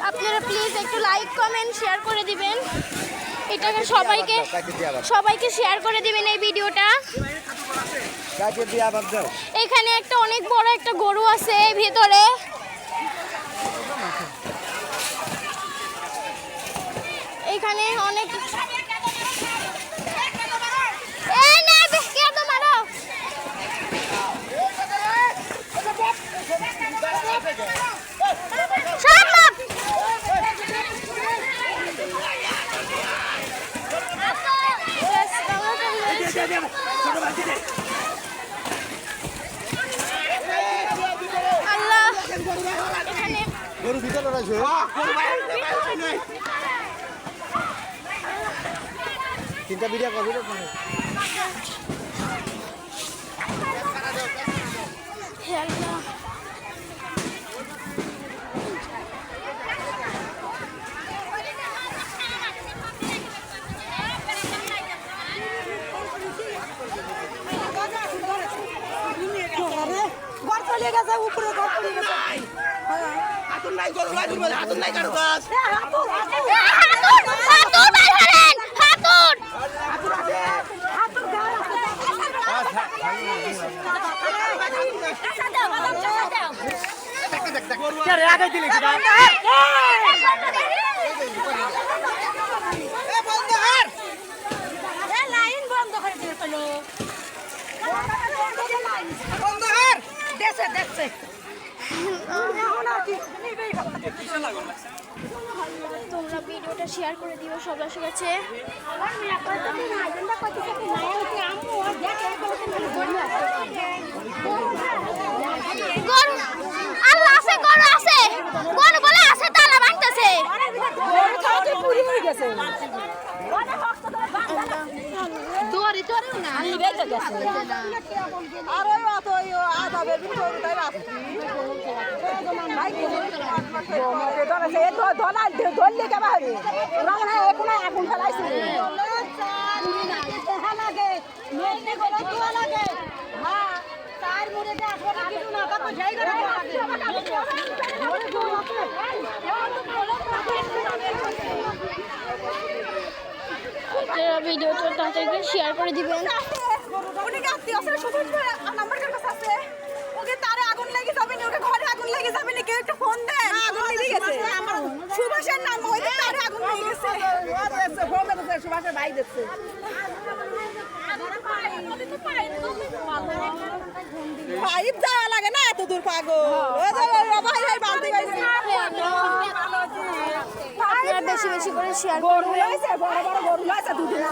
আপনারা প্লিজ একটু like comment share করে দিবেন, এটাকে সবাইকে শেয়ার করে দিবেন এই ভিডিওটা। এখানে একটা অনেক বড় একটা গরু আছে ভিতরে। এখানে অনেক তিনটা ভিডিও করবি তো উপরে হাতুন নাই গরু হাতুন নাই কারো গাছ লাইন বন্ধ করে দিয়ে পেলো দেখছে তোমরা ভিডিওটা শেয়ার করে দিও সবার কাছে। ধরলে কেবা হবে আগুন ফেলাইছে ভিডিওটা তাদেরকে শেয়ার করে দিবেন। আগুন লেগে যাবে না, ওকে ঘরে আগুন লেগে যাবে না, কেউ একটা ফোন দেন। আগুন লেগে গেছে সুভাষের নাম হইতে তারে আগুন লেগে গেছে। ফোন দিতেছে সুভাষের ভাই দিচ্ছে। পাইপ যাওয়া লাগে না এত দূর পাগল। ভাই ভাই বাঁধতে গেছে। আপনারা বেশি বেশি করে শেয়ার গরু হয়েছে, বড় বড় গরু হয়েছে দুদিন।